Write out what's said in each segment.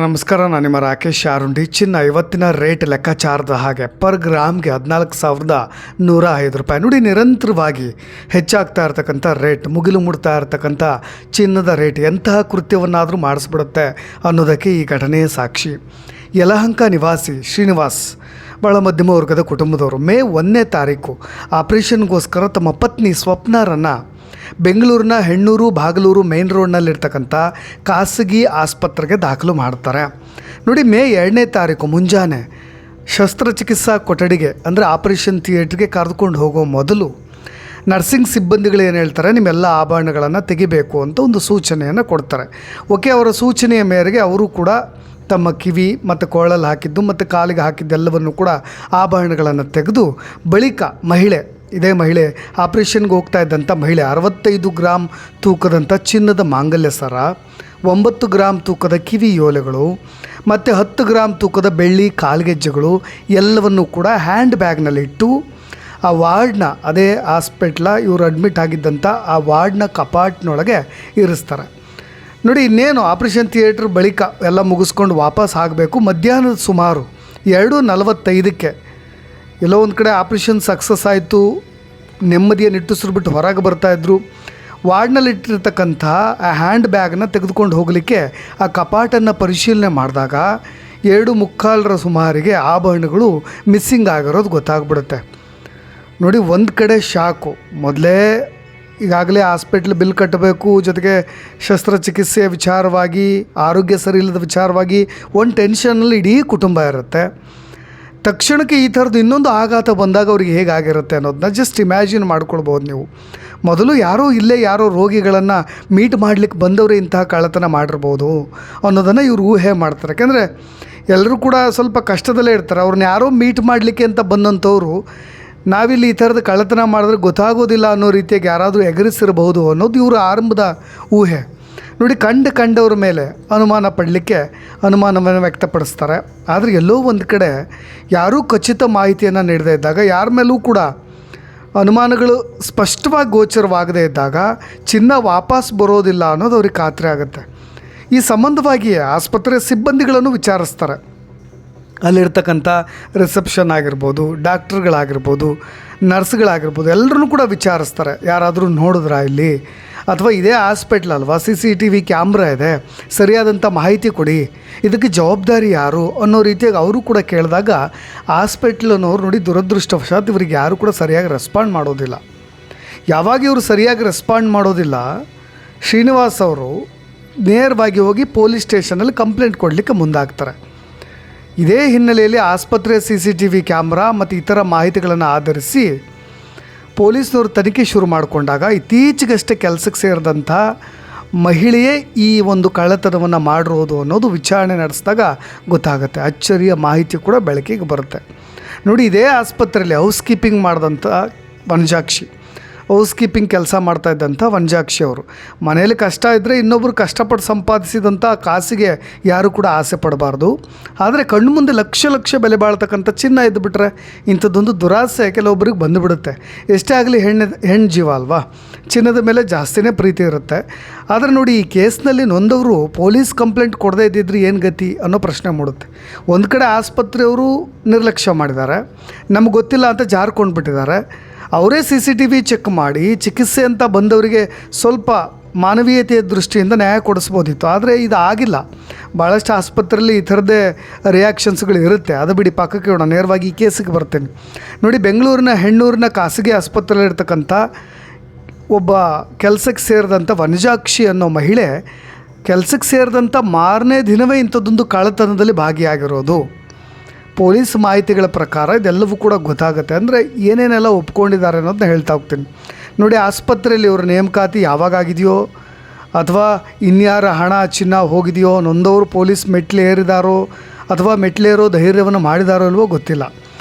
ನಮಸ್ಕಾರ. ನಾನು ನಿಮ್ಮ ರಾಕೇಶ್ ಆರುಂಡಿ. ಚಿನ್ನ ಇವತ್ತಿನ ರೇಟ್ ಲೆಕ್ಕಾಚಾರದ ಹಾಗೆ ಪರ್ ಗ್ರಾಮ್ಗೆ 14,105 ರೂಪಾಯಿ. ನೋಡಿ, ನಿರಂತರವಾಗಿ ಹೆಚ್ಚಾಗ್ತಾ ಇರ್ತಕ್ಕಂಥ ರೇಟ್, ಮುಗಿಲು ಮುಡ್ತಾ ಇರ್ತಕ್ಕಂಥ ಚಿನ್ನದ ರೇಟ್ ಎಂತಹ ಕೃತ್ಯವನ್ನಾದರೂ ಮಾಡಿಸ್ಬಿಡುತ್ತೆ ಅನ್ನೋದಕ್ಕೆ ಈ ಘಟನೆಯ ಸಾಕ್ಷಿ. ಯಲಹಂಕ ನಿವಾಸಿ ಶ್ರೀನಿವಾಸ್ ಭಾಳ ಮಧ್ಯಮ ವರ್ಗದ ಕುಟುಂಬದವರು ಮೇ 1ನೇ ತಾರೀಕು ಆಪರೇಷನ್ಗೋಸ್ಕರ ತಮ್ಮ ಪತ್ನಿ ಸ್ವಪ್ನಾರನ್ನು ಬೆಂಗಳೂರಿನ ಹೆಣ್ಣೂರು ಬಾಗಲೂರು ಮೇನ್ ರೋಡ್ನಲ್ಲಿರ್ತಕ್ಕಂಥ ಖಾಸಗಿ ಆಸ್ಪತ್ರೆಗೆ ದಾಖಲು ಮಾಡ್ತಾರೆ. ನೋಡಿ, ಮೇ 2ನೇ ತಾರೀಕು ಮುಂಜಾನೆ ಶಸ್ತ್ರಚಿಕಿತ್ಸಾ ಕೊಠಡಿಗೆ ಅಂದರೆ ಆಪರೇಷನ್ ಥಿಯೇಟ್ರಿಗೆ ಕರೆದುಕೊಂಡು ಹೋಗೋ ಮೊದಲು ನರ್ಸಿಂಗ್ ಸಿಬ್ಬಂದಿಗಳು ಏನು ಹೇಳ್ತಾರೆ, ನಿಮ್ಮೆಲ್ಲ ಆಭರಣಗಳನ್ನು ತೆಗಿಬೇಕು ಅಂತ ಒಂದು ಸೂಚನೆಯನ್ನು ಕೊಡ್ತಾರೆ. ಓಕೆ, ಅವರ ಸೂಚನೆಯ ಮೇರೆಗೆ ಅವರು ಕೂಡ ತಮ್ಮ ಕಿವಿ ಮತ್ತು ಕೊಳಲ್ಲಿ ಹಾಕಿದ್ದು ಮತ್ತು ಕಾಲಿಗೆ ಹಾಕಿದ್ದೆಲ್ಲವನ್ನು ಕೂಡ ಆಭರಣಗಳನ್ನು ತೆಗೆದು ಬಳಿಕ ಇದೇ ಮಹಿಳೆ ಆಪರೇಷನ್ಗೆ ಹೋಗ್ತಾ ಇದ್ದಂಥ ಮಹಿಳೆ 65 ಗ್ರಾಮ್ ತೂಕದಂಥ ಚಿನ್ನದ ಮಾಂಗಲ್ಯ ಸರ, 9 ಗ್ರಾಮ್ ತೂಕದ ಕಿವಿ ಓಲೆಗಳು ಮತ್ತು 10 ಗ್ರಾಮ್ ತೂಕದ ಬೆಳ್ಳಿ ಕಾಲ್ಗೆಜ್ಜೆಗಳು ಎಲ್ಲವನ್ನು ಕೂಡ ಹ್ಯಾಂಡ್ ಬ್ಯಾಗ್ನಲ್ಲಿಟ್ಟು ಆ ವಾರ್ಡ್ನ, ಅದೇ ಇವರು ಅಡ್ಮಿಟ್ ಆಗಿದ್ದಂಥ ಆ ವಾರ್ಡ್ನ ಕಪಾಟ್ನೊಳಗೆ ಇರಿಸ್ತಾರೆ. ನೋಡಿ, ಇನ್ನೇನು ಆಪರೇಷನ್ ಥಿಯೇಟ್ರ್ ಬಳಿಕ ಎಲ್ಲ ಮುಗಿಸ್ಕೊಂಡು ವಾಪಸ್ ಆಗಬೇಕು. ಮಧ್ಯಾಹ್ನದ ಸುಮಾರು 2:45ಕ್ಕೆ ಎಲ್ಲೋ ಒಂದು ಕಡೆ ಆಪ್ರೇಷನ್ ಸಕ್ಸಸ್ ಆಯಿತು, ನೆಮ್ಮದಿಯ ನಿಟ್ಟುಸಿರು ಬಿಟ್ಟು ಹೊರಗೆ ಬರ್ತಾಯಿದ್ರು. ವಾರ್ಡ್ನಲ್ಲಿಟ್ಟಿರ್ತಕ್ಕಂಥ ಆ ಹ್ಯಾಂಡ್ ಬ್ಯಾಗನ್ನ ತೆಗೆದುಕೊಂಡು ಹೋಗಲಿಕ್ಕೆ ಆ ಕಪಾಟನ್ನು ಪರಿಶೀಲನೆ ಮಾಡಿದಾಗ 2:45 ಸುಮಾರಿಗೆ ಆಭರಣಗಳು ಮಿಸ್ಸಿಂಗ್ ಆಗಿರೋದು ಗೊತ್ತಾಗ್ಬಿಡುತ್ತೆ. ನೋಡಿ, ಒಂದು ಕಡೆ ಶಾಕು. ಮೊದಲೇ ಈಗಾಗಲೇ ಹಾಸ್ಪಿಟ್ಲ್ ಬಿಲ್ ಕಟ್ಟಬೇಕು, ಜೊತೆಗೆ ಶಸ್ತ್ರಚಿಕಿತ್ಸೆಯ ವಿಚಾರವಾಗಿ, ಆರೋಗ್ಯ ಸರಿ ಇಲ್ಲದ ವಿಚಾರವಾಗಿ ಒಂದು ಟೆನ್ಷನಲ್ಲಿ ಇಡೀ ಕುಟುಂಬ ಇರುತ್ತೆ. ತಕ್ಷಣಕ್ಕೆ ಈ ಥರದ್ದು ಇನ್ನೊಂದು ಆಘಾತ ಬಂದಾಗ ಅವ್ರಿಗೆ ಹೇಗಾಗಿರುತ್ತೆ ಅನ್ನೋದನ್ನ ಜಸ್ಟ್ ಇಮ್ಯಾಜಿನ್ ಮಾಡ್ಕೊಳ್ಬೋದು ನೀವು. ಮೊದಲು ಯಾರೋ ರೋಗಿಗಳನ್ನು ಮೀಟ್ ಮಾಡಲಿಕ್ಕೆ ಬಂದವರು ಇಂತಹ ಕಳ್ಳತನ ಮಾಡಿರ್ಬೋದು ಅನ್ನೋದನ್ನು ಇವರು ಊಹೆ ಮಾಡ್ತಾರೆ. ಯಾಕೆಂದರೆ ಎಲ್ಲರೂ ಕೂಡ ಸ್ವಲ್ಪ ಕಷ್ಟದಲ್ಲೇ ಇರ್ತಾರೆ. ಅವ್ರನ್ನ ಯಾರೋ ಮೀಟ್ ಮಾಡಲಿಕ್ಕೆ ಅಂತ ಬಂದಂಥವ್ರು ನಾವಿಲ್ಲಿ ಈ ಥರದ ಕಳ್ಳತನ ಮಾಡಿದ್ರೆ ಗೊತ್ತಾಗೋದಿಲ್ಲ ಅನ್ನೋ ರೀತಿಯಾಗಿ ಯಾರಾದರೂ ಎಗರಿಸಿರಬಹುದು ಅನ್ನೋದು ಇವರ ಆರಂಭದ ಊಹೆ. ನೋಡಿ, ಕಂಡವ್ರ ಮೇಲೆ ಅನುಮಾನವನ್ನು ವ್ಯಕ್ತಪಡಿಸ್ತಾರೆ. ಆದರೆ ಎಲ್ಲೋ ಒಂದು ಕಡೆ ಯಾರೂ ಖಚಿತ ಮಾಹಿತಿಯನ್ನು ನೀಡದೇ ಇದ್ದಾಗ, ಯಾರ ಮೇಲೂ ಕೂಡ ಅನುಮಾನಗಳು ಸ್ಪಷ್ಟವಾಗಿ ಗೋಚರವಾಗದೇ ಇದ್ದಾಗ ಚಿನ್ನ ವಾಪಸ್ ಬರೋದಿಲ್ಲ ಅನ್ನೋದು ಅವ್ರಿಗೆ ಖಾತ್ರಿ ಆಗುತ್ತೆ. ಈ ಸಂಬಂಧವಾಗಿಯೇ ಆಸ್ಪತ್ರೆ ಸಿಬ್ಬಂದಿಗಳನ್ನು ವಿಚಾರಿಸ್ತಾರೆ. ಅಲ್ಲಿರ್ತಕ್ಕಂಥ ರಿಸೆಪ್ಷನ್ ಆಗಿರ್ಬೋದು, ಡಾಕ್ಟ್ರುಗಳಾಗಿರ್ಬೋದು, ನರ್ಸ್ಗಳಾಗಿರ್ಬೋದು, ಎಲ್ಲರೂ ಕೂಡ ವಿಚಾರಿಸ್ತಾರೆ. ಯಾರಾದರೂ ನೋಡಿದ್ರಾ ಇಲ್ಲಿ, ಅಥವಾ ಇದೇ ಹಾಸ್ಪಿಟ್ಲ್ ಅಲ್ವಾ, CCTV ಕ್ಯಾಮ್ರಾ ಇದೆ, ಸರಿಯಾದಂಥ ಮಾಹಿತಿ ಕೊಡಿ, ಇದಕ್ಕೆ ಜವಾಬ್ದಾರಿ ಯಾರು ಅನ್ನೋ ರೀತಿಯಾಗಿ ಅವರು ಕೂಡ ಕೇಳಿದಾಗ ಹಾಸ್ಪಿಟ್ಲನವ್ರು ನೋಡಿ, ದುರದೃಷ್ಟವಶಾತ್ ಇವರಿಗೆ ಯಾರು ಕೂಡ ಸರಿಯಾಗಿ ರೆಸ್ಪಾಂಡ್ ಮಾಡೋದಿಲ್ಲ. ಯಾವಾಗ ಇವರು ಸರಿಯಾಗಿ ರೆಸ್ಪಾಂಡ್ ಮಾಡೋದಿಲ್ಲ, ಶ್ರೀನಿವಾಸ್ ಅವರು ನೇರವಾಗಿ ಹೋಗಿ ಪೊಲೀಸ್ ಸ್ಟೇಷನಲ್ಲಿ ಕಂಪ್ಲೇಂಟ್ ಕೊಡಲಿಕ್ಕೆ ಮುಂದಾಗ್ತಾರೆ. ಇದೇ ಹಿನ್ನೆಲೆಯಲ್ಲಿ ಆಸ್ಪತ್ರೆ CCTV ಕ್ಯಾಮ್ರಾ ಮತ್ತು ಇತರ ಮಾಹಿತಿಗಳನ್ನು ಆಧರಿಸಿ ಪೊಲೀಸ್ನವರು ತನಿಖೆ ಶುರು ಮಾಡಿಕೊಂಡಾಗ ಇತ್ತೀಚೆಗಷ್ಟೇ ಕೆಲಸಕ್ಕೆ ಸೇರಿದಂಥ ಮಹಿಳೆಯೇ ಈ ಒಂದು ಕಳ್ಳತನವನ್ನು ಮಾಡಿರೋದು ಅನ್ನೋದು ವಿಚಾರಣೆ ನಡೆಸಿದಾಗ ಗೊತ್ತಾಗುತ್ತೆ. ಅಚ್ಚರಿಯ ಮಾಹಿತಿ ಕೂಡ ಬೆಳಕಿಗೆ ಬರುತ್ತೆ. ನೋಡಿ, ಇದೇ ಆಸ್ಪತ್ರೆಯಲ್ಲಿ ಹೌಸ್ಕೀಪಿಂಗ್ ಮಾಡಿದಂಥ ಹೌಸ್ಕೀಪಿಂಗ್ ಕೆಲಸ ಮಾಡ್ತಾಯಿದ್ದಂಥ ವಂಜಾಕ್ಷಿ ಅವರು ಮನೇಲಿ ಕಷ್ಟ ಇದ್ದರೆ ಇನ್ನೊಬ್ಬರು ಕಷ್ಟಪಟ್ಟು ಸಂಪಾದಿಸಿದಂಥ ಕಾಸಿಗೆ ಯಾರು ಕೂಡ ಆಸೆ ಪಡಬಾರ್ದು. ಆದರೆ ಕಣ್ಣು ಮುಂದೆ ಲಕ್ಷ ಬೆಲೆ ಬಾಳ್ತಕ್ಕಂಥ ಚಿನ್ನ ಇದ್ದುಬಿಟ್ರೆ ಇಂಥದ್ದೊಂದು ದುರಾಸೆ ಕೆಲವೊಬ್ಬರಿಗೆ ಬಂದುಬಿಡುತ್ತೆ. ಎಷ್ಟೇ ಆಗಲಿ ಹೆಣ್ಣು ಜೀವ ಅಲ್ವಾ, ಚಿನ್ನದ ಮೇಲೆ ಜಾಸ್ತಿನೇ ಪ್ರೀತಿ ಇರುತ್ತೆ. ಆದರೆ ನೋಡಿ, ಈ ಕೇಸ್ನಲ್ಲಿ ನೊಂದವರು ಪೊಲೀಸ್ ಕಂಪ್ಲೇಂಟ್ ಕೊಡದೇ ಇದ್ದಿದ್ರೆ ಏನು ಗತಿ ಅನ್ನೋ ಪ್ರಶ್ನೆ ಮೂಡುತ್ತೆ. ಒಂದು ಕಡೆ ಆಸ್ಪತ್ರೆಯವರು ನಿರ್ಲಕ್ಷ್ಯ ಮಾಡಿದ್ದಾರೆ, ನಮ್ಗೆ ಗೊತ್ತಿಲ್ಲ ಅಂತ ಜಾರ್ಕೊಂಡು ಬಿಟ್ಟಿದ್ದಾರೆ. ಅವರೇ CCTV ಚೆಕ್ ಮಾಡಿ ಚಿಕಿತ್ಸೆ ಅಂತ ಬಂದವರಿಗೆ ಸ್ವಲ್ಪ ಮಾನವೀಯತೆಯ ದೃಷ್ಟಿಯಿಂದ ನ್ಯಾಯ ಕೊಡಿಸ್ಬೋದಿತ್ತು. ಆದರೆ ಇದು ಆಗಿಲ್ಲ. ಭಾಳಷ್ಟು ಆಸ್ಪತ್ರೆಯಲ್ಲಿ ಈ ಥರದ್ದೇ ರಿಯಾಕ್ಷನ್ಸ್ಗಳು ಇರುತ್ತೆ. ಅದು ಬಿಡಿ, ಪಕ್ಕಕ್ಕೆ ಇಡೋಣ, ನೇರವಾಗಿ ಈ ಕೇಸಿಗೆ ಬರ್ತೀನಿ. ನೋಡಿ, ಬೆಂಗಳೂರಿನ ಹೆಣ್ಣೂರಿನ ಖಾಸಗಿ ಆಸ್ಪತ್ರೆಯಲ್ಲಿರ್ತಕ್ಕಂಥ ಒಬ್ಬ ಕೆಲಸಕ್ಕೆ ಸೇರಿದಂಥ ವನಜಾಕ್ಷಿ ಅನ್ನೋ ಮಹಿಳೆ ಕೆಲಸಕ್ಕೆ ಸೇರಿದಂಥ ಮಾರನೇ ದಿನವೇ ಇಂಥದ್ದೊಂದು ಕಳ್ಳತನದಲ್ಲಿ ಭಾಗಿಯಾಗಿರೋದು. ಪೊಲೀಸ್ ಮಾಹಿತಿಗಳ ಪ್ರಕಾರ ಇದೆಲ್ಲವೂ ಕೂಡ ಗೊತ್ತಾಗುತ್ತೆ. ಅಂದರೆ ಏನೇನೆಲ್ಲ ಒಪ್ಕೊಂಡಿದ್ದಾರೆ ಅನ್ನೋದನ್ನ ಹೇಳ್ತಾ ಹೋಗ್ತೀನಿ. ನೋಡಿ, ಆಸ್ಪತ್ರೆಯಲ್ಲಿ ಇವರ ನೇಮಕಾತಿ ಯಾವಾಗಾಗಿದೆಯೋ ಅಥವಾ ಇನ್ಯಾರ ಹಣ ಚಿನ್ನ ಹೋಗಿದೆಯೋ, ನೊಂದವರು ಪೊಲೀಸ್ ಮೆಟ್ಲೇರಿದಾರೋ ಅಥವಾ ಮೆಟ್ಲೇರೋ ಧೈರ್ಯವನ್ನು ಮಾಡಿದಾರೋ ಇಲ್ವೋ ಗೊತ್ತಿಲ್ಲ.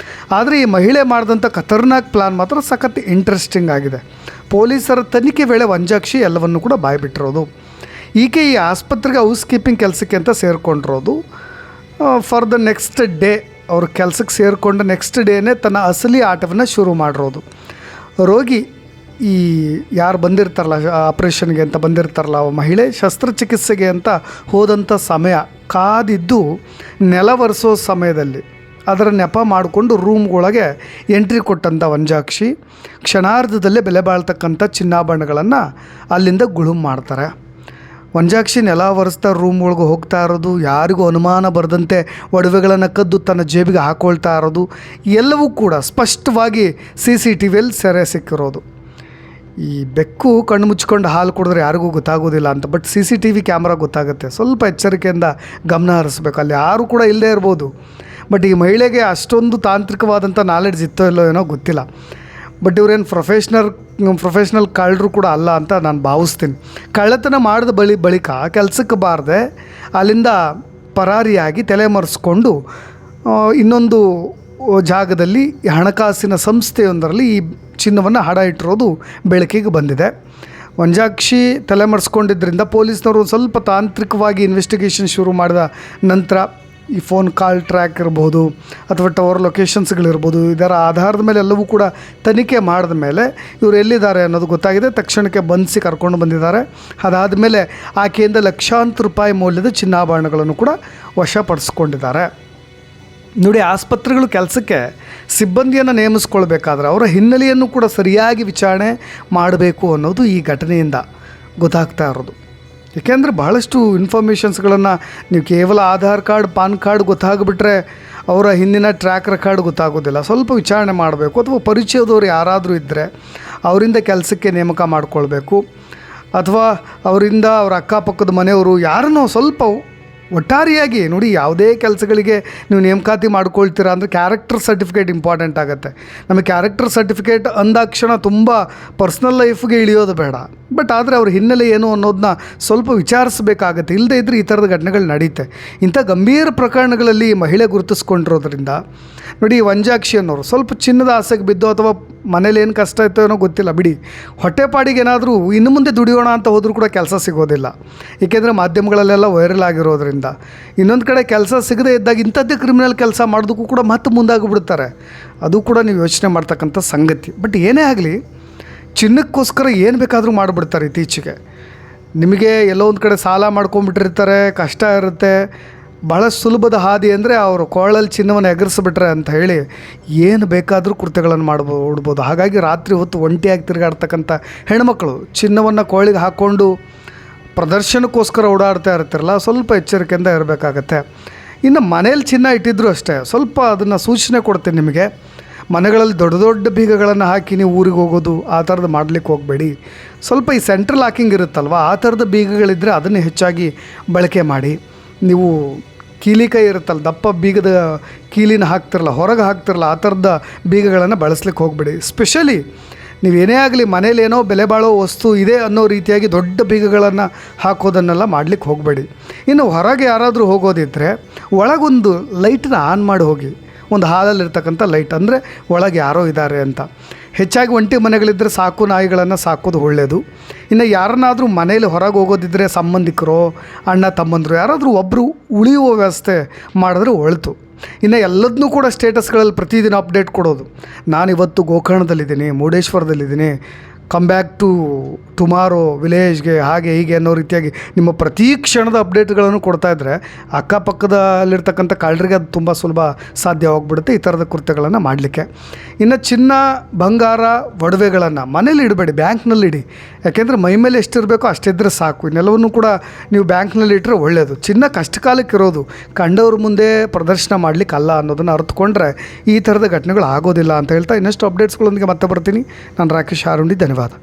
ಆದರೆ ಈ ಮಹಿಳೆ ಮಾಡಿದಂಥ ಖತರ್ನಾಕ್ ಪ್ಲಾನ್ ಮಾತ್ರ ಸಖತ್ ಇಂಟ್ರೆಸ್ಟಿಂಗ್ ಆಗಿದೆ. ಪೊಲೀಸರ ತನಿಖೆ ವೇಳೆ ವಂಜಾಕ್ಷಿ ಎಲ್ಲವನ್ನು ಕೂಡ ಬಾಯ್ಬಿಟ್ಟಿರೋದು. ಈಕೆ ಈ ಆಸ್ಪತ್ರೆಗೆ ಹೌಸ್ಕೀಪಿಂಗ್ ಕೆಲಸಕ್ಕೆ ಅಂತ ಸೇರಿಕೊಂಡಿರೋದು. ಫಾರ್ ದ ನೆಕ್ಸ್ಟ್ ಡೇ, ಅವ್ರ ಕೆಲಸಕ್ಕೆ ಸೇರಿಕೊಂಡ ನೆಕ್ಸ್ಟ್ ಡೇನೇ ತನ್ನ ಅಸಲಿ ಆಟವನ್ನು ಶುರು ಮಾಡಿರೋದು. ರೋಗಿ ಈ ಯಾರು ಬಂದಿರ್ತಾರಲ್ಲ ಆಪ್ರೇಷನ್ಗೆ ಅಂತ ಬಂದಿರ್ತಾರಲ್ಲ ಆ ಮಹಿಳೆ ಶಸ್ತ್ರಚಿಕಿತ್ಸೆಗೆ ಅಂತ ಹೋದಂಥ ಸಮಯ ಕಾದಿದ್ದು ನೆಲ ಒರೆಸೋ ಸಮಯದಲ್ಲಿ ಅದರ ನೆಪ ಮಾಡಿಕೊಂಡು ರೂಮ್ಗೊಳಗೆ ಎಂಟ್ರಿ ಕೊಟ್ಟಂಥ ವಂಜಾಕ್ಷಿ ಕ್ಷಣಾರ್ಧದಲ್ಲೇ ಬೆಲೆ ಬಾಳ್ತಕ್ಕಂಥ ಚಿನ್ನಾಭರಣಗಳನ್ನು ಅಲ್ಲಿಂದ ಗುಳುಂ ಮಾಡ್ತಾರೆ. ವಂಜಾಕ್ಷಿ ನೆಲ ಒರೆಸ್ತಾ ರೂಮ್ ಒಳಗೆ ಹೋಗ್ತಾ ಇರೋದು, ಯಾರಿಗೂ ಅನುಮಾನ ಬರದಂತೆ ಒಡವೆಗಳನ್ನು ಕದ್ದು ತನ್ನ ಜೇಬಿಗೆ ಹಾಕ್ಕೊಳ್ತಾ ಇರೋದು ಎಲ್ಲವೂ ಕೂಡ ಸ್ಪಷ್ಟವಾಗಿ CCTVಯಲ್ಲಿ ಸೆರೆ ಸಿಕ್ಕಿರೋದು. ಈ ಬೆಕ್ಕು ಕಣ್ಣು ಮುಚ್ಕೊಂಡು ಹಾಲು ಕುಡಿದ್ರೆ ಯಾರಿಗೂ ಗೊತ್ತಾಗೋದಿಲ್ಲ ಅಂತ, ಬಟ್ CCTV ಕ್ಯಾಮ್ರಾ ಗೊತ್ತಾಗುತ್ತೆ. ಸ್ವಲ್ಪ ಎಚ್ಚರಿಕೆಯಿಂದ ಗಮನ ಹರಿಸ್ಬೇಕು. ಅಲ್ಲಿ ಯಾರು ಕೂಡ ಇಲ್ಲದೇ ಇರ್ಬೋದು, ಬಟ್ ಈ ಮಹಿಳೆಗೆ ಅಷ್ಟೊಂದು ತಾಂತ್ರಿಕವಾದಂಥ ನಾಲೆಡ್ಜ್ ಇತ್ತೋ ಇಲ್ಲೋ ಏನೋ ಗೊತ್ತಿಲ್ಲ. ಬಟ್ ಇವ್ರೇನು ಪ್ರೊಫೆಷ್ನಲ್ ಕಳ್ಳರು ಕೂಡ ಅಲ್ಲ ಅಂತ ನಾನು ಭಾವಿಸ್ತೀನಿ. ಕಳ್ಳತನ ಮಾಡಿದ ಬಳಿಕ ಕೆಲಸಕ್ಕೆ ಬಾರದೆ ಅಲ್ಲಿಂದ ಪರಾರಿಯಾಗಿ ತಲೆಮರೆಸ್ಕೊಂಡು ಇನ್ನೊಂದು ಜಾಗದಲ್ಲಿ ಹಣಕಾಸಿನ ಸಂಸ್ಥೆಯೊಂದರಲ್ಲಿ ಈ ಚಿನ್ನವನ್ನು ಹಡ ಇಟ್ಟಿರೋದು ಬೆಳಕಿಗೆ ಬಂದಿದೆ. ವಂಜಾಕ್ಷಿ ತಲೆಮರೆಸ್ಕೊಂಡಿದ್ದರಿಂದ ಪೊಲೀಸ್ನವರು ಸ್ವಲ್ಪ ತಾಂತ್ರಿಕವಾಗಿ ಇನ್ವೆಸ್ಟಿಗೇಷನ್ ಶುರು ಮಾಡಿದ ನಂತರ ಈ ಫೋನ್ ಕಾಲ್ ಟ್ರ್ಯಾಕ್ ಇರ್ಬೋದು ಅಥವಾ ಟವರ್ ಲೊಕೇಶನ್ಸ್ಗಳಿರ್ಬೋದು, ಇದರ ಆಧಾರದ ಮೇಲೆ ಎಲ್ಲವೂ ಕೂಡ ತನಿಖೆ ಮಾಡಿದ ಮೇಲೆ ಇವರು ಎಲ್ಲಿದ್ದಾರೆ ಅನ್ನೋದು ಗೊತ್ತಾಗಿದೆ. ತಕ್ಷಣಕ್ಕೆ ಬಂಧಿಸಿ ಕರ್ಕೊಂಡು ಬಂದಿದ್ದಾರೆ. ಅದಾದ ಮೇಲೆ ಆಕೆಯಿಂದ ಲಕ್ಷಾಂತರ ರೂಪಾಯಿ ಮೌಲ್ಯದ ಚಿನ್ನಾಭರಣಗಳನ್ನು ಕೂಡ ವಶಪಡಿಸ್ಕೊಂಡಿದ್ದಾರೆ. ನೋಡಿ, ಆಸ್ಪತ್ರೆಗಳು ಕೆಲಸಕ್ಕೆ ಸಿಬ್ಬಂದಿಯನ್ನು ನೇಮಿಸ್ಕೊಳ್ಬೇಕಾದ್ರೆ ಅವರ ಹಿನ್ನೆಲೆಯನ್ನು ಕೂಡ ಸರಿಯಾಗಿ ವಿಚಾರಣೆ ಮಾಡಬೇಕು ಅನ್ನೋದು ಈ ಘಟನೆಯಿಂದ ಗೊತ್ತಾಗ್ತಾ ಇರೋದು. ಏಕೆಂದರೆ ಬಹಳಷ್ಟು ಇನ್ಫಾರ್ಮೇಷನ್ಸ್ಗಳನ್ನು ನೀವು ಕೇವಲ ಆಧಾರ್ ಕಾರ್ಡ್, ಪಾನ್ ಕಾರ್ಡ್ ಗೊತ್ತಾಗ್ಬಿಟ್ರೆ ಅವರ ಹಿಂದಿನ ಟ್ರ್ಯಾಕ್ ರೆಕಾರ್ಡ್ ಗೊತ್ತಾಗೋದಿಲ್ಲ. ಸ್ವಲ್ಪ ವಿಚಾರಣೆ ಮಾಡಬೇಕು, ಅಥವಾ ಪರಿಚಯದವರು ಯಾರಾದರೂ ಇದ್ದರೆ ಅವರಿಂದ ಕೆಲಸಕ್ಕೆ ನೇಮಕ ಮಾಡಿಕೊಳ್ಬೇಕು, ಅಥವಾ ಅವರಿಂದ ಅವರ ಅಕ್ಕಪಕ್ಕದ ಮನೆಯವರು ಯಾರನ್ನೋ ಸ್ವಲ್ಪ ಒಟ್ಟಾರೆಯಾಗಿ ನೋಡಿ. ಯಾವುದೇ ಕೆಲಸಗಳಿಗೆ ನೀವು ನೇಮಕಾತಿ ಮಾಡ್ಕೊಳ್ತೀರಾ ಅಂದರೆ ಕ್ಯಾರೆಕ್ಟರ್ ಸರ್ಟಿಫಿಕೇಟ್ ಇಂಪಾರ್ಟೆಂಟ್ ಆಗುತ್ತೆ. ನಮಗೆ ಕ್ಯಾರೆಕ್ಟರ್ ಸರ್ಟಿಫಿಕೇಟ್ ಅಂದಾಕ್ಷಣ ತುಂಬ ಪರ್ಸ್ನಲ್ ಲೈಫ್ಗೆ ಇಳಿಯೋದು ಬೇಡ, ಬಟ್ ಆದರೆ ಅವ್ರ ಹಿನ್ನೆಲೆ ಏನು ಅನ್ನೋದನ್ನ ಸ್ವಲ್ಪ ವಿಚಾರಿಸಬೇಕಾಗತ್ತೆ. ಇಲ್ಲದೇ ಇದ್ದರೆ ಈ ಥರದ ಘಟನೆಗಳು ನಡೀತೆ. ಇಂಥ ಗಂಭೀರ ಪ್ರಕರಣಗಳಲ್ಲಿ ಮಹಿಳೆ ಗುರುತಿಸ್ಕೊಂಡಿರೋದ್ರಿಂದ ನೋಡಿ, ವಂಜಾಕ್ಷಿ ಅನ್ನೋರು ಸ್ವಲ್ಪ ಚಿನ್ನದ ಆಸೆಗೆ ಬಿದ್ದು ಅಥವಾ ಮನೇಲಿ ಏನು ಕಷ್ಟ ಇತ್ತೋ ಏನೋ ಗೊತ್ತಿಲ್ಲ ಬಿಡಿ, ಹೊಟ್ಟೆಪಾಡಿಗೆ ಏನಾದರೂ ಇನ್ನು ಮುಂದೆ ದುಡಿಯೋಣ ಅಂತ ಹೋದರೂ ಕೂಡ ಕೆಲಸ ಸಿಗೋದಿಲ್ಲ. ಏಕೆಂದರೆ ಮಾಧ್ಯಮಗಳಲ್ಲೆಲ್ಲ ವೈರಲ್ ಆಗಿರೋದ್ರಿಂದ. ಇನ್ನೊಂದು ಕಡೆ ಕೆಲಸ ಸಿಗದೇ ಇದ್ದಾಗ ಇಂಥದ್ದೇ ಕ್ರಿಮಿನಲ್ ಕೆಲಸ ಮಾಡೋದಕ್ಕೂ ಕೂಡ ಮತ್ತೆ ಮುಂದಾಗಿಬಿಡ್ತಾರೆ. ಅದು ಕೂಡ ನೀವು ಯೋಚನೆ ಮಾಡ್ತಕ್ಕಂಥ ಸಂಗತಿ. ಬಟ್ ಏನೇ ಆಗಲಿ, ಚಿನ್ನಕ್ಕೋಸ್ಕರ ಏನು ಬೇಕಾದರೂ ಮಾಡಿಬಿಡ್ತಾರೆ ಇತ್ತೀಚೆಗೆ. ನಿಮಗೆ ಎಲ್ಲೋ ಒಂದು ಕಡೆ ಸಾಲ ಮಾಡ್ಕೊಂಬಿಟ್ಟಿರ್ತಾರೆ, ಕಷ್ಟ ಇರುತ್ತೆ, ಭಾಳ ಸುಲಭದ ಹಾದಿ ಅಂದರೆ ಅವರು ಕೊಳಲ್ಲಿ ಚಿನ್ನವನ್ನು ಎಗರಿಸ್ಬಿಟ್ರೆ ಅಂತ ಹೇಳಿ ಏನು ಬೇಕಾದರೂ ಕೃತ್ಯಗಳನ್ನು ಮಾಡ್ಬೋದು. ಹಾಗಾಗಿ ರಾತ್ರಿ ಹೊತ್ತು ಒಂಟಿಯಾಗಿ ತಿರುಗಾಡ್ತಕ್ಕಂಥ ಹೆಣ್ಮಕ್ಳು ಚಿನ್ನವನ್ನು ಕೋಳಿಗೆ ಹಾಕ್ಕೊಂಡು ಪ್ರದರ್ಶನಕ್ಕೋಸ್ಕರ ಓಡಾಡ್ತಾ ಇರ್ತಾರಲ್ಲ, ಸ್ವಲ್ಪ ಎಚ್ಚರಿಕೆಯಿಂದ ಇರಬೇಕಾಗತ್ತೆ. ಇನ್ನು ಮನೇಲಿ ಚಿನ್ನ ಇಟ್ಟಿದ್ರು ಅಷ್ಟೇ, ಸ್ವಲ್ಪ ಅದನ್ನು ಸೂಚನೆ ಕೊಡ್ತೀನಿ ನಿಮಗೆ. ಮನೆಗಳಲ್ಲಿ ದೊಡ್ಡ ದೊಡ್ಡ ಬೀಗಗಳನ್ನು ಹಾಕಿ ನೀವು ಊರಿಗೆ ಹೋಗೋದು ಆ ಥರದ್ದು ಮಾಡಲಿಕ್ಕೆ ಹೋಗಬೇಡಿ. ಸ್ವಲ್ಪ ಈ ಸೆಂಟ್ರಲ್ ಲಾಕಿಂಗ್ ಇರುತ್ತಲ್ವ, ಆ ಥರದ ಬೀಗಗಳಿದ್ದರೆ ಅದನ್ನೇ ಹೆಚ್ಚಾಗಿ ಬಳಕೆ ಮಾಡಿ. ನೀವು ಕೀಲಿ ಕೈ ಇರುತ್ತಲ್ಲ, ದಪ್ಪ ಬೀಗದ ಕೀಲಿನ ಹಾಕ್ತಿರಲ್ಲ, ಹೊರಗೆ ಹಾಕ್ತಿರಲ್ಲ, ಆ ಥರದ ಬೀಗಗಳನ್ನು ಬಳಸ್ಲಿಕ್ಕೆ ಹೋಗಬೇಡಿ. ಸ್ಪೆಷಲಿ ನೀವೇನೇ ಆಗಲಿ ಮನೇಲಿ ಏನೋ ಬೆಲೆ ಬಾಳೋ ವಸ್ತು ಇದೆ ಅನ್ನೋ ರೀತಿಯಾಗಿ ದೊಡ್ಡ ಬೀಗಗಳನ್ನು ಹಾಕೋದನ್ನೆಲ್ಲ ಮಾಡಲಿಕ್ಕೆ ಹೋಗಬೇಡಿ. ಇನ್ನು ಹೊರಗೆ ಯಾರಾದರೂ ಹೋಗೋದಿದ್ದರೆ ಒಳಗೊಂದು ಲೈಟನ್ನ ಆನ್ ಮಾಡಿ ಹೋಗಿ, ಒಂದು ಹಾಲಲ್ಲಿರ್ತಕ್ಕಂಥ ಲೈಟ್, ಅಂದರೆ ಒಳಗೆ ಯಾರೋ ಇದ್ದಾರೆ ಅಂತ. ಹೆಚ್ಚಾಗಿ ಒಂಟಿ ಮನೆಗಳಿದ್ದರೆ ಸಾಕು ನಾಯಿಗಳನ್ನು ಸಾಕೋದು ಒಳ್ಳೆಯದು. ಇನ್ನು ಯಾರನ್ನಾದರೂ ಮನೇಲಿ ಹೊರಗೆ ಹೋಗೋದಿದ್ದರೆ ಸಂಬಂಧಿಕರು, ಅಣ್ಣ ತಮ್ಮಂದರು ಯಾರಾದರೂ ಒಬ್ಬರು ಉಳಿಯುವ ವ್ಯವಸ್ಥೆ ಮಾಡಿದ್ರೆ ಒಳಿತು. ಇನ್ನು ಎಲ್ಲದನ್ನೂ ಕೂಡ ಸ್ಟೇಟಸ್ಗಳಲ್ಲಿ ಪ್ರತಿದಿನ ಅಪ್ಡೇಟ್ ಕೊಡೋದು, ನಾನಿವತ್ತು ಗೋಕರ್ಣದಲ್ಲಿದ್ದೀನಿ, ಮುರುಡೇಶ್ವರದಲ್ಲಿದ್ದೀನಿ, ಕಮ್ ಬ್ಯಾಕ್ ಟು ಟುಮಾರೋ ವಿಲೇಜ್ಗೆ, ಹಾಗೆ ಹೀಗೆ ಅನ್ನೋ ರೀತಿಯಾಗಿ ನಿಮ್ಮ ಪ್ರತಿ ಕ್ಷಣದ ಅಪ್ಡೇಟ್ಗಳನ್ನು ಕೊಡ್ತಾಯಿದ್ರೆ ಅಕ್ಕಪಕ್ಕದಲ್ಲಿರ್ತಕ್ಕಂಥ ಕಳ್ಳರಿಗೆ ಅದು ತುಂಬ ಸುಲಭ ಸಾಧ್ಯವಾಗ್ಬಿಡುತ್ತೆ ಈ ಥರದ ಕೃತ್ಯಗಳನ್ನು ಮಾಡಲಿಕ್ಕೆ. ಇನ್ನು ಚಿನ್ನ, ಬಂಗಾರ, ಒಡವೆಗಳನ್ನು ಮನೇಲಿ ಇಡಬೇಡಿ, ಬ್ಯಾಂಕ್ನಲ್ಲಿ ಇಡಿ. ಯಾಕೆಂದರೆ ಮೈ ಮೇಲೆ ಎಷ್ಟಿರಬೇಕೋ ಅಷ್ಟಿದ್ರೆ ಸಾಕು. ಇನ್ನೆಲ್ಲವನ್ನೂ ಕೂಡ ನೀವು ಬ್ಯಾಂಕ್ನಲ್ಲಿ ಇಟ್ಟರೆ ಒಳ್ಳೆಯದು. ಚಿನ್ನ ಕಷ್ಟಕಾಲಕ್ಕೆ ಇರೋದು, ಕಂಡವ್ರ ಮುಂದೆ ಪ್ರದರ್ಶನ ಮಾಡಲಿಕ್ಕೆ ಅಲ್ಲ ಅನ್ನೋದನ್ನು ಅರ್ಥಕೊಂಡ್ರೆ ಈ ಥರದ ಘಟನೆಗಳು ಆಗೋದಿಲ್ಲ ಅಂತ ಹೇಳ್ತಾ ಇನ್ನಷ್ಟು ಅಪ್ಡೇಟ್ಸ್ಗಳೊಂದಿಗೆ ಮತ್ತೆ ಬರ್ತೀನಿ. ನಾನು ರಾಕೇಶ್ ಆರುಂಡಿ, ಧನ್ಯವಾದ.